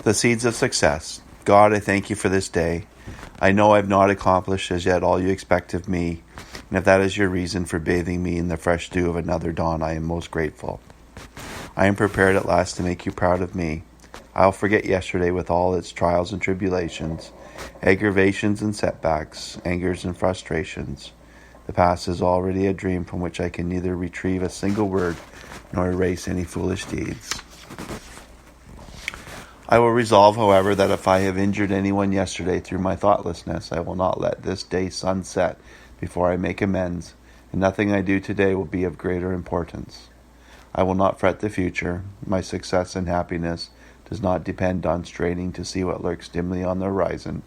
The seeds of success. God, I thank you for this day. I know I've not accomplished as yet all you expect of me, and if that is your reason for bathing me in the fresh dew of another dawn, I am most grateful. I am prepared at last to make you proud of me. I'll forget yesterday with all its trials and tribulations, aggravations and setbacks, angers and frustrations. The past is already a dream from which I can neither retrieve a single word nor erase any foolish deeds. I will resolve, however, that if I have injured anyone yesterday through my thoughtlessness, I will not let this day sunset before I make amends, and nothing I do today will be of greater importance. I will not fret the future. My success and happiness does not depend on straining to see what lurks dimly on the horizon,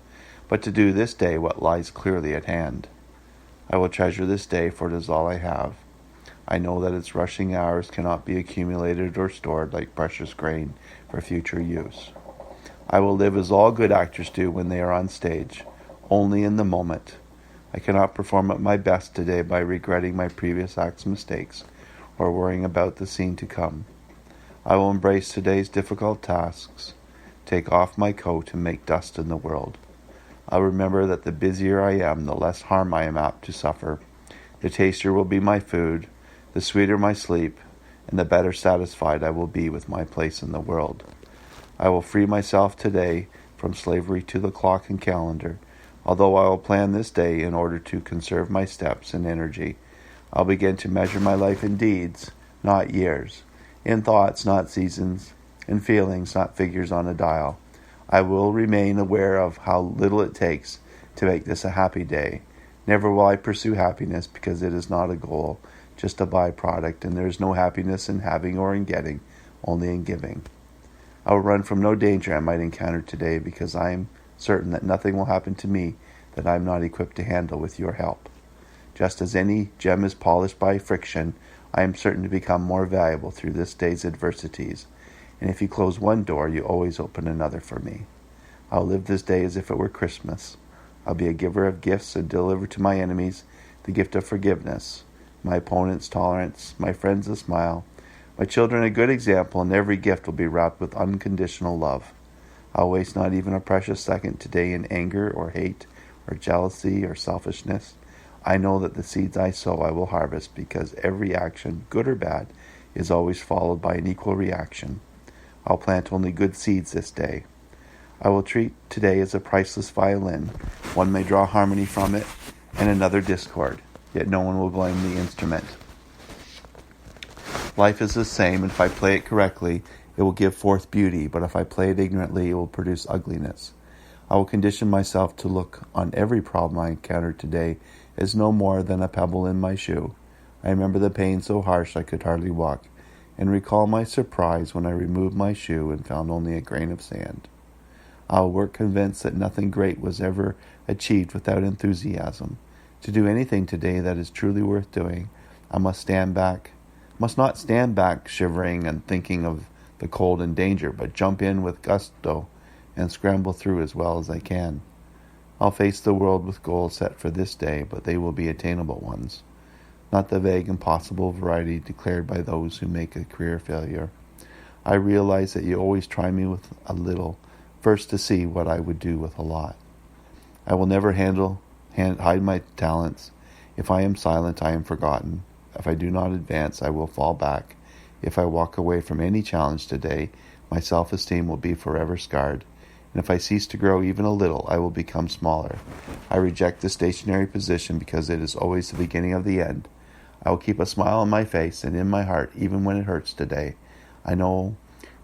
but to do this day what lies clearly at hand. I will treasure this day, for it is all I have. I know that its rushing hours cannot be accumulated or stored like precious grain for future use. I will live as all good actors do when they are on stage, only in the moment. I cannot perform at my best today by regretting my previous act's mistakes or worrying about the scene to come. I will embrace today's difficult tasks, take off my coat and make dust in the world. I'll remember that the busier I am, the less harm I am apt to suffer. The tastier will be my food, the sweeter my sleep, and the better satisfied I will be with my place in the world. I will free myself today from slavery to the clock and calendar. Although I will plan this day in order to conserve my steps and energy, I'll begin to measure my life in deeds, not years, in thoughts, not seasons, in feelings, not figures on a dial. I will remain aware of how little it takes to make this a happy day. Never will I pursue happiness because it is not a goal, just a byproduct, and there is no happiness in having or in getting, only in giving. I will run from no danger I might encounter today because I am certain that nothing will happen to me that I am not equipped to handle with your help. Just as any gem is polished by friction, I am certain to become more valuable through this day's adversities, and if you close one door, you always open another for me. I'll live this day as if it were Christmas. I'll be a giver of gifts and deliver to my enemies the gift of forgiveness, my opponents tolerance, my friends a smile, my children a good example, and every gift will be wrapped with unconditional love. I'll waste not even a precious second today in anger or hate or jealousy or selfishness. I know that the seeds I sow I will harvest because every action, good or bad, is always followed by an equal reaction. I'll plant only good seeds this day. I will treat today as a priceless violin. One may draw harmony from it and another discord, yet no one will blame the instrument. Life is the same, and if I play it correctly, it will give forth beauty, but if I play it ignorantly, it will produce ugliness. I will condition myself to look on every problem I encounter today as no more than a pebble in my shoe. I remember the pain so harsh I could hardly walk, and recall my surprise when I removed my shoe and found only a grain of sand. I will work convinced that nothing great was ever achieved without enthusiasm. To do anything today that is truly worth doing, I must not stand back shivering and thinking of the cold and danger, but jump in with gusto and scramble through as well as I can. I'll face the world with goals set for this day, but they will be attainable ones, not the vague impossible variety declared by those who make a career failure. I realize that you always try me with a little, first to see what I would do with a lot. I will never hide my talents. If I am silent, I am forgotten. If I do not advance, I will fall back. If I walk away from any challenge today, my self-esteem will be forever scarred. And if I cease to grow even a little, I will become smaller. I reject the stationary position because it is always the beginning of the end. I will keep a smile on my face and in my heart, even when it hurts today. I know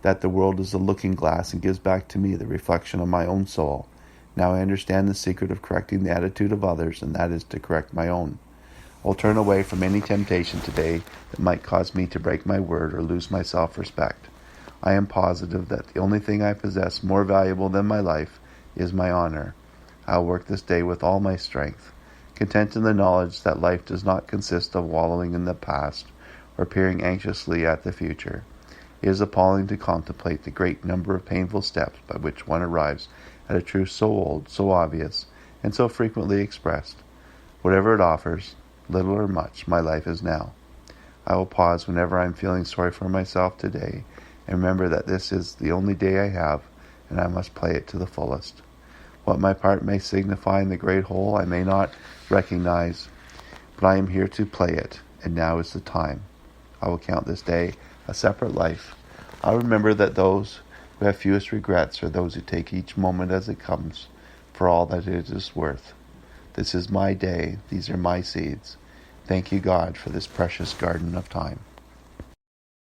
that the world is a looking glass and gives back to me the reflection of my own soul. Now I understand the secret of correcting the attitude of others, and that is to correct my own. I will turn away from any temptation today that might cause me to break my word or lose my self-respect. I am positive that the only thing I possess more valuable than my life is my honor. I will work this day with all my strength, content in the knowledge that life does not consist of wallowing in the past or peering anxiously at the future. It is appalling to contemplate the great number of painful steps by which one arrives at a truth so old, so obvious, and so frequently expressed. Whatever it offers, little or much, my life is now. I will pause whenever I am feeling sorry for myself today, and remember that this is the only day I have, and I must play it to the fullest. What my part may signify in the great whole I may not recognize, but I am here to play it, and now is the time. I will count this day a separate life. I'll remember that those who have fewest regrets are those who take each moment as it comes, for all that it is worth. This is my day. These are my seeds. Thank you, God, for this precious garden of time.